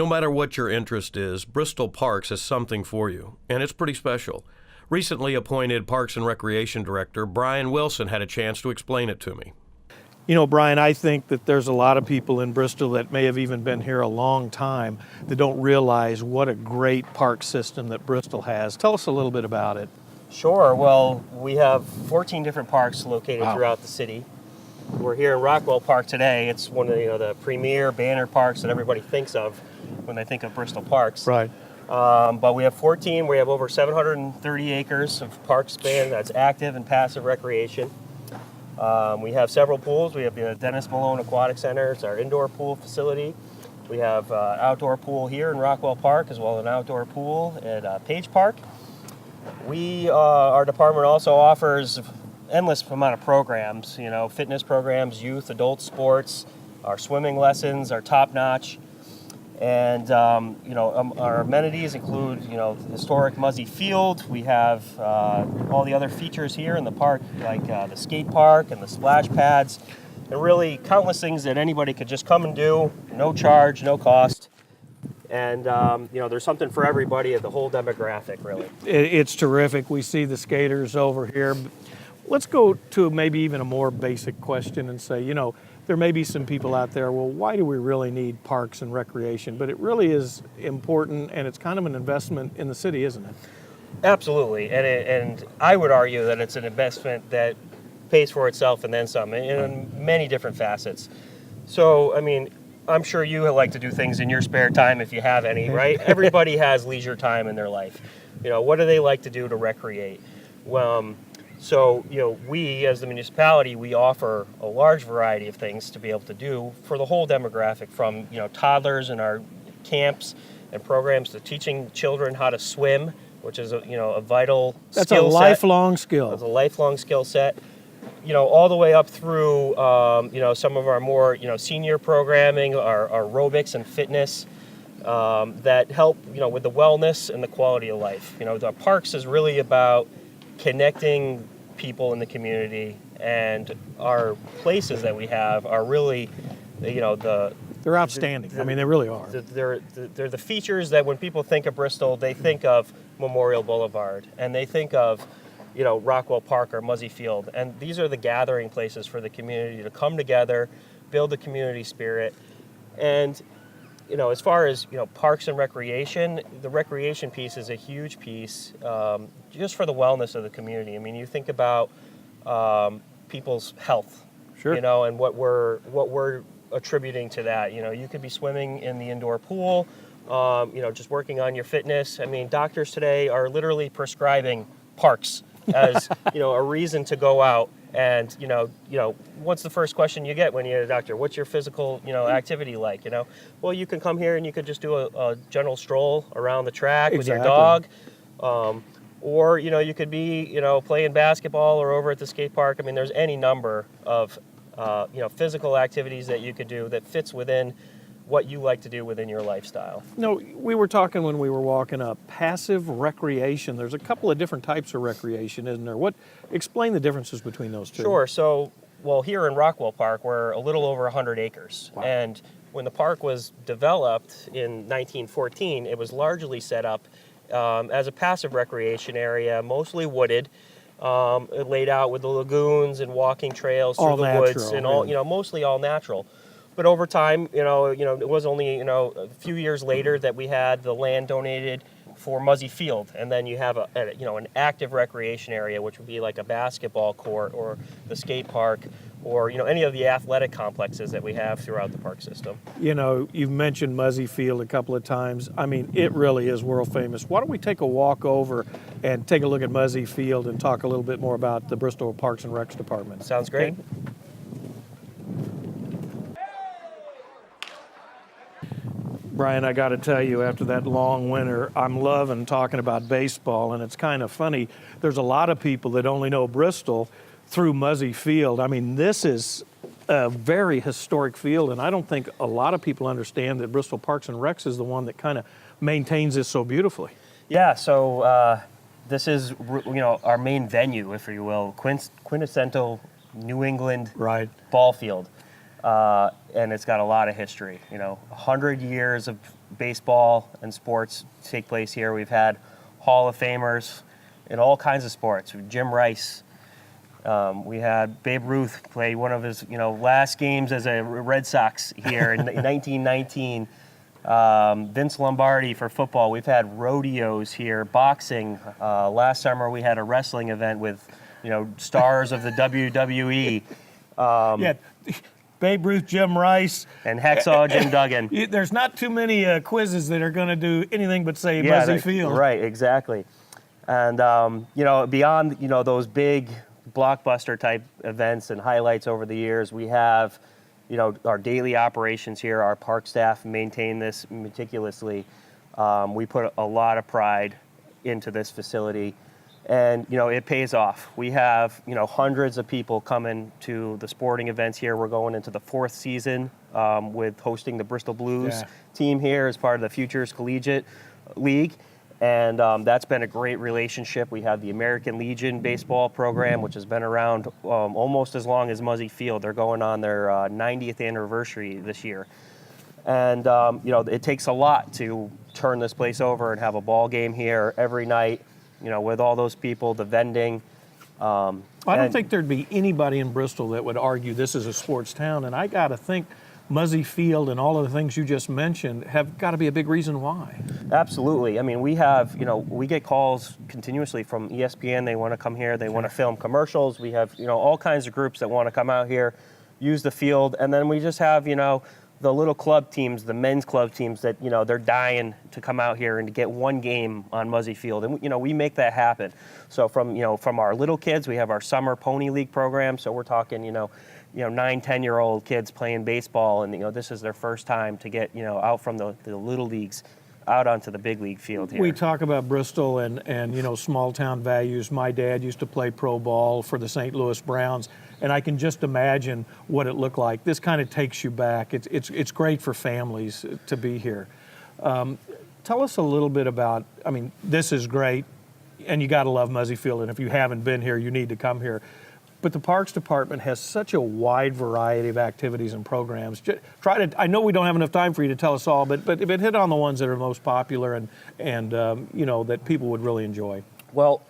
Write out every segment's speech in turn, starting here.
matter what your interest is, Bristol Parks has something for you, and it's pretty special. Recently appointed Parks and Recreation Director Brian Wilson had a chance to explain it to me. You know, Brian, I think that there's a lot of people in Bristol that may have even been here a long time that don't realize what a great park system that Bristol has. Tell us a little bit about it. Sure. Well, we have 14 different parks located Wow. throughout the city. We're here in Rockwell Park today. It's one of the premier banner parks that everybody thinks of when they think of Bristol Parks. Right. But we have 14. We have over 730 acres of park span that's active and passive recreation. We have several pools. We have the Dennis Malone Aquatic Center. It's our indoor pool facility. We have an outdoor pool here in Rockwell Park, as well as an outdoor pool at Page Park. Our department also offers endless amount of programs, fitness programs, youth, adult sports. Our swimming lessons are top-notch. And, our amenities include, historic Muzzy Field. We have all the other features here in the park, like the skate park and the splash pads, and really countless things that anybody could just come and do, no charge, no cost. And, there's something for everybody at the whole demographic, really. It's terrific. We see the skaters over here. Let's go to maybe even a more basic question and say, there may be some people out there, well, why do we really need parks and recreation? But it really is important, and it's kind of an investment in the city, isn't it? Absolutely, and I would argue that it's an investment that pays for itself and then some in many different facets. So, I'm sure you like to do things in your spare time if you have any, right? Everybody has leisure time in their life. What do they like to do to recreate? So, we as the municipality, we offer a large variety of things to be able to do for the whole demographic, from, toddlers in our camps and programs to teaching children how to swim, which is a vital skill set. That's a lifelong skill. It's a lifelong skill set. All the way up through, some of our more, senior programming, our aerobics and fitness that help, with the wellness and the quality of life. The parks is really about connecting people in the community, and our places that we have are really, they're outstanding. They really are. They're the features that when people think of Bristol, they think of Memorial Boulevard, and they think of, Rockwell Park or Muzzy Field. And these are the gathering places for the community to come together, build the community spirit. And, as far as, parks and recreation, the recreation piece is a huge piece just for the wellness of the community. You think about people's health, sure, and what we're attributing to that. You could be swimming in the indoor pool, just working on your fitness. Doctors today are literally prescribing parks as, a reason to go out. And, what's the first question you get when you're a doctor? What's your physical, activity like, Well, you can come here and you could just do a general stroll around the track with your dog. Or, you could be, playing basketball or over at the skate park. There's any number of, physical activities that you could do that fits within what you like to do within your lifestyle. We were talking when we were walking up, passive recreation. There's a couple of different types of recreation, isn't there? Explain the differences between those two. Sure. So, here in Rockwell Park, we're a little over 100 acres. Wow. And when the park was developed in 1914, it was largely set up as a passive recreation area, mostly wooded, laid out with the lagoons and walking trails through the woods, and all, mostly all natural. But over time, it was only, a few years later that we had the land donated for Muzzy Field. And then you have an active recreation area, which would be like a basketball court or the skate park or, any of the athletic complexes that we have throughout the park system. You've mentioned Muzzy Field a couple of times. It really is world famous. Why don't we take a walk over and take a look at Muzzy Field and talk a little bit more about the Bristol Parks and Recs Department? Sounds great. Okay? Brian, I got to tell you, after that long winter, I'm loving talking about baseball, and it's kind of funny. There's a lot of people that only know Bristol through Muzzy Field. This is a very historic field, and I don't think a lot of people understand that Bristol Parks and Recs is the one that kind of maintains this so beautifully. Yeah, so this is, our main venue, if you will, quintessential New England right. ball field. and it's got a lot of history. 100 years of baseball and sports take place here. We've had Hall of Famers in all kinds of sports. Jim Rice. We had Babe Ruth play one of his last games as a Red Sox here in 1919. Vince Lombardi for football. We've had rodeos here, boxing. Last summer we had a wrestling event with stars of the WWE. Yeah, Babe Ruth, Jim Rice, and Hacksaw Jim Duggan. There's not too many quizzes that are going to do anything but say Muzzy Field. Right, exactly. And beyond those big blockbuster type events and highlights over the years, we have our daily operations here. Our park staff maintain this meticulously. We put a lot of pride into this facility, and it pays off. We have hundreds of people coming to the sporting events here. We're going into the 4th season with hosting the Bristol Blues team here as part of the Futures Collegiate League. And that's been a great relationship. We have the American Legion baseball program, which has been around almost as long as Muzzy Field. They're going on their 90th anniversary this year. And, it takes a lot to turn this place over and have a ball game here every night, with all those people, the vending. I don't think there'd be anybody in Bristol that would argue this is a sports town. And I got to think Muzzy Field and all of the things you just mentioned have got to be a big reason why. Absolutely. I mean, we have, we get calls continuously from ESPN. They want to come here. They want to film commercials. We have, all kinds of groups that want to come out here, use the field. And then we just have, the little club teams, the men's club teams that, they're dying to come out here and to get one game on Muzzy Field. And, we make that happen. So from our little kids, we have our summer pony league program. So we're talking, 9, 10-year-old kids playing baseball, and this is their first time to get out from the little leagues out onto the big league field here. We talk about Bristol and small town values. My dad used to play pro ball for the St. Louis Browns, and I can just imagine what it looked like. This kind of takes you back. It's great for families to be here. Tell us a little bit about. I mean, this is great, and you got to love Muzzy Field. And if you haven't been here, you need to come here. But the Parks Department has such a wide variety of activities and programs. I know we don't have enough time for you to tell us all, but hit on the ones that are most popular and that people would really enjoy. Well,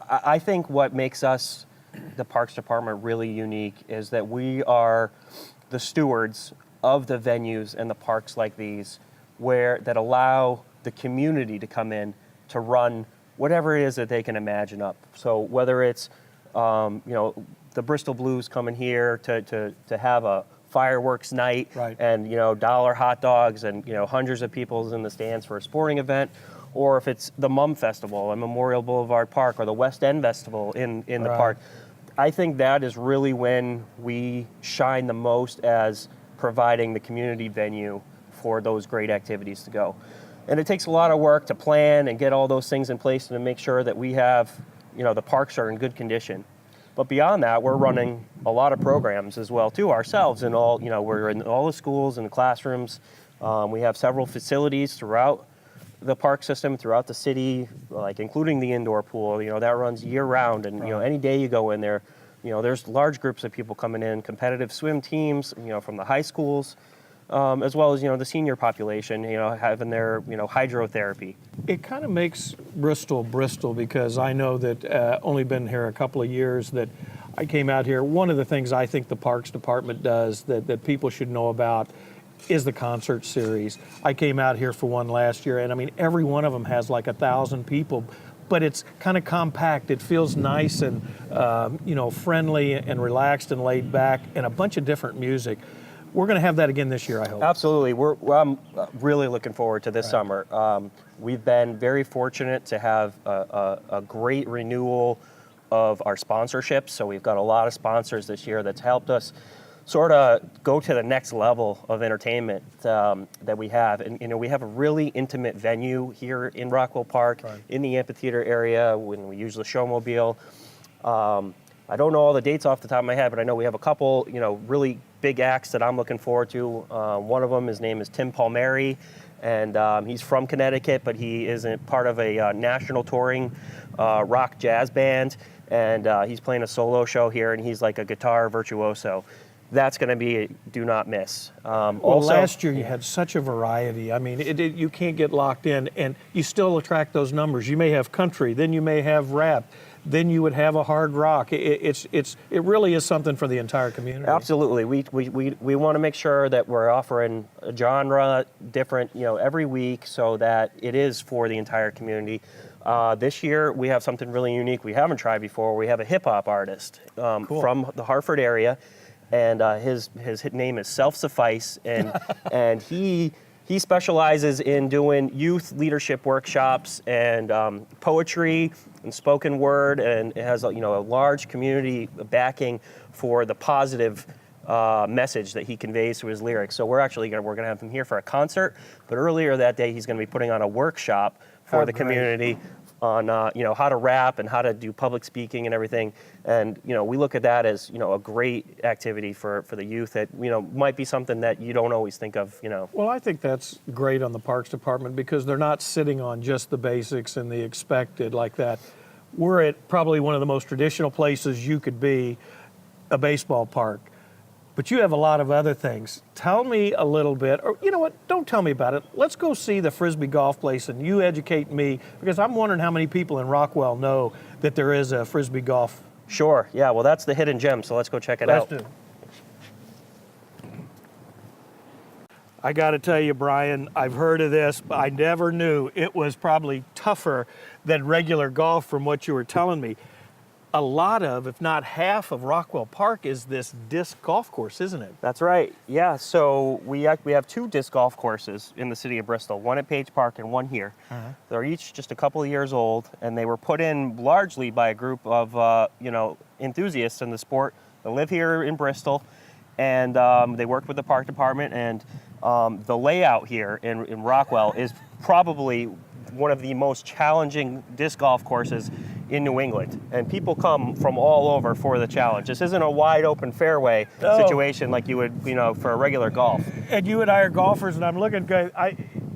I think what makes us, the Parks Department, really unique is that we are the stewards of the venues and the parks like these that allow the community to come in to run whatever it is that they can imagine up. So whether it's the Bristol Blues coming here to have a fireworks night, right, and dollar hot dogs and hundreds of people in the stands for a sporting event, or if it's the Mum Festival at Memorial Boulevard Park or the West End Festival in the park. I think that is really when we shine the most as providing the community venue for those great activities to go. And it takes a lot of work to plan and get all those things in place and to make sure that we have the parks are in good condition. But beyond that, we're running a lot of programs as well too ourselves, and we're in all the schools and the classrooms. We have several facilities throughout the park system, throughout the city, like including the indoor pool. That runs year round, and any day you go in there, there's large groups of people coming in, competitive swim teams, from the high schools. As well as the senior population, having their hydrotherapy. It kind of makes Bristol because I know that only been here a couple of years that I came out here. One of the things I think the Parks Department does that people should know about is the concert series. I came out here for one last year, and I mean every one of them has like 1,000 people. But it's kind of compact. It feels nice and friendly and relaxed and laid back, and a bunch of different music. We're going to have that again this year, I hope. Absolutely. I'm really looking forward to this summer. We've been very fortunate to have a great renewal of our sponsorships. So we've got a lot of sponsors this year that's helped us sort of go to the next level of entertainment that we have. And we have a really intimate venue here in Rockwell Park, in the amphitheater area, when we use the showmobile. I don't know all the dates off the top of my head, but I know we have a couple, really big acts that I'm looking forward to. One of them, his name is Tim Palmieri, and he's from Connecticut, but he isn't part of a national touring rock jazz band, and he's playing a solo show here, and he's like a guitar virtuoso. that's going to be do not miss. Well, Also, last year you had such a variety. I mean, you can't get locked in, and you still attract those numbers. You may have country, then you may have rap, then you would have a hard rock. It really is something for the entire community. Absolutely. We want to make sure that we're offering a genre different, every week so that it is for the entire community. This year we have something really unique we haven't tried before. We have a hip hop artist Cool. from the Hartford area, and his name is Self Suffice, and he specializes in doing youth leadership workshops and poetry and spoken word, and it has a large community backing for the positive message that he conveys through his lyrics. So we're gonna have him here for a concert, but earlier that day he's gonna be putting on a workshop for the great. community on how to rap and how to do public speaking and everything. And we look at that as a great activity for the youth that might be something that you don't always think of. Well, I think that's great on the Parks Department because they're not sitting on just the basics and the expected like that. We're at probably one of the most traditional places you could be, a baseball park. But you have a lot of other things. Tell me a little bit, or you know what, don't tell me about it. Let's go see the Frisbee golf place and you educate me because I'm wondering how many people in Rockwell know that there is a Frisbee golf. Sure. Yeah. Well, that's the hidden gem. So let's go check it Let's out. do. I got to tell you, Brian, I've heard of this, but I never knew it was probably tougher than regular golf from what you were telling me. A lot of, if not half of Rockwell Park is this disc golf course, isn't it? That's right. Yeah. So we have 2 disc golf courses in the city of Bristol, one at Page Park and one here. They're each just a couple of years old, and they were put in largely by a group of enthusiasts in the sport that live here in Bristol, and they worked with the park department. And the layout here in Rockwell is probably one of the most challenging disc golf courses in New England, and people come from all over for the challenge. This isn't a wide open fairway situation like you would, for a regular golf. And you and I are golfers, and I'm looking,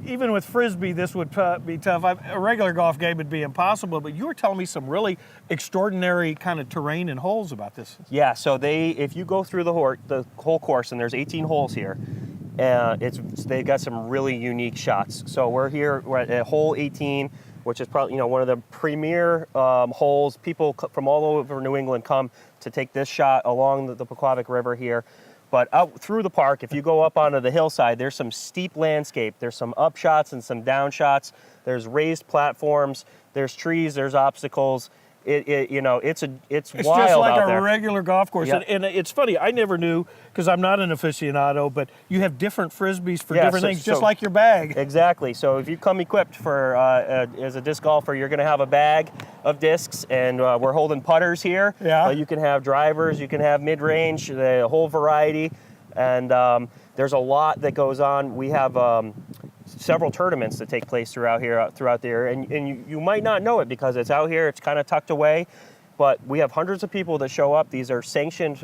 even with Frisbee, this would be tough. A regular golf game would be impossible, but you were telling me some really extraordinary kind of terrain and holes about this. Yeah, so if you go through the whole course, and there's 18 holes here, they've got some really unique shots. So we're at hole 18, which is probably one of the premier holes. People from all over New England come to take this shot along the Pequavic River here. But out through the park, if you go up onto the hillside, there's some steep landscape. There's some up shots and some down shots. There's raised platforms. There's trees. There's obstacles. It's wild It's just out like there. a regular golf course. Yep. And it's funny, I never knew, because I'm not an aficionado, but you have different Frisbees for different things, just like your bag. Exactly. So if you come equipped for as a disc golfer, you're going to have a bag of discs, and we're holding putters here. Yeah. You can have drivers, you can have mid-range, the whole variety, and there's a lot that goes on. We have several tournaments that take place throughout the area, and you might not know it because it's out here, it's kind of tucked away, but we have hundreds of people that show up. These are sanctioned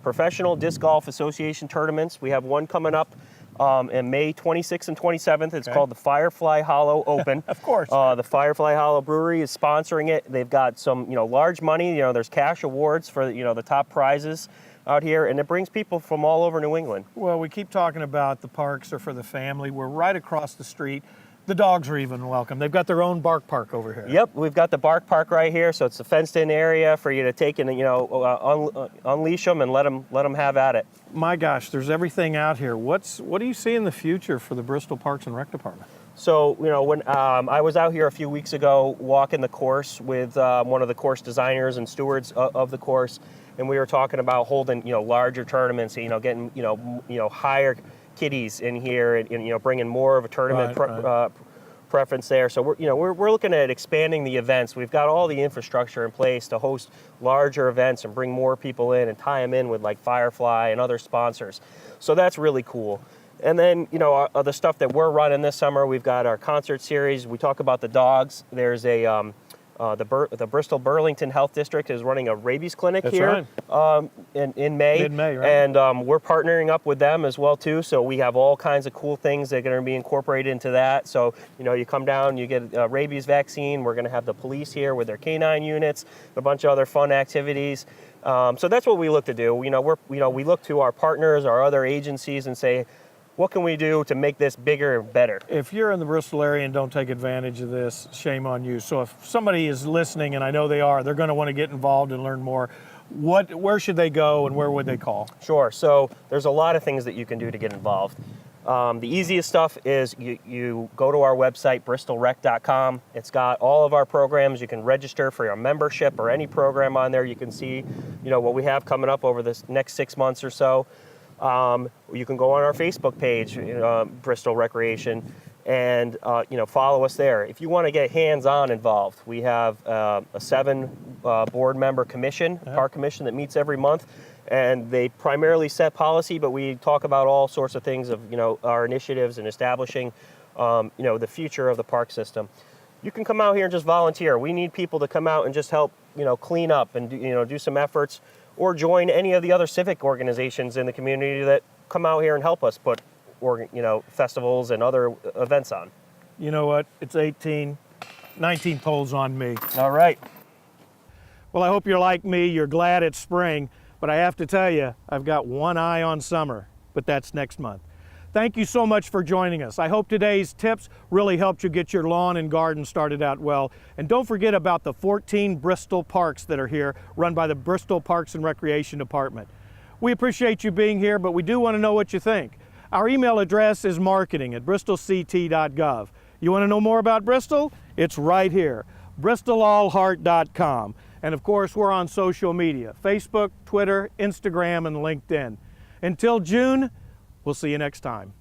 professional disc golf association tournaments. We have one coming up in May 26th and 27th. It's called the Firefly Hollow Open. Of course. The Firefly Hollow Brewery is sponsoring it. They've got some large money. There's cash awards for the top prizes out here, and it brings people from all over New England. Well, we keep talking about the parks are for the family. We're right across the street. The dogs are even welcome. They've got their own bark park over here. Yep, we've got the Bark Park right here, so it's a fenced-in area for you to take and unleash them and let them have at it. My gosh, there's everything out here. What do you see in the future for the Bristol Parks and Rec Department? So, when I was out here a few weeks ago walking the course with one of the course designers and stewards of the course, and we were talking about holding, larger tournaments, getting, higher kiddies in here and bringing more of a tournament preference there. So we're looking at expanding the events. We've got all the infrastructure in place to host larger events and bring more people in and tie them in with like Firefly and other sponsors. So that's really cool. And then, the stuff that we're running this summer, we've got our concert series. We talk about the dogs. There's a The Bristol Burlington Health District is running a rabies clinic That's here in May. Mid-May, right? And we're partnering up with them as well too. So we have all kinds of cool things that are going to be incorporated into that. So you come down, you get a rabies vaccine. We're going to have the police here with their canine units, a bunch of other fun activities. So that's what we look to do. We look to our partners, our other agencies, and say, what can we do to make this bigger and better? If you're in the Bristol area and don't take advantage of this, shame on you. So if somebody is listening, and I know they are, they're going to want to get involved and learn more. Where should they go and where would they call? Sure. So there's a lot of things that you can do to get involved. The easiest stuff is you go to our website, bristolrec.com. It's got all of our programs. You can register for your membership or any program on there. You can see, what we have coming up over this next 6 months or so. You can go on our Facebook page, Bristol Recreation, and follow us there. If you want to get hands-on involved, we have a 7 board member commission, park commission, that meets every month, and they primarily set policy, but we talk about all sorts of things of our initiatives and establishing the future of the park system. You can come out here and just volunteer. We need people to come out and just help clean up and do some efforts, or join any of the other civic organizations in the community that come out here and help us put festivals and other events on. You know what? It's 19 polls on me. All right. Well, I hope you're like me. You're glad it's spring, but I have to tell you, I've got one eye on summer, but that's next month. Thank you so much for joining us. I hope today's tips really helped you get your lawn and garden started out well. And don't forget about the 14 Bristol parks that are here, run by the Bristol Parks and Recreation Department. We appreciate you being here, but we do want to know what you think. Our email address is marketing@bristolct.gov. You want to know more about Bristol? It's right here, bristolallheart.com. And of course, we're on social media, Facebook, Twitter, Instagram, and LinkedIn. Until June, we'll see you next time.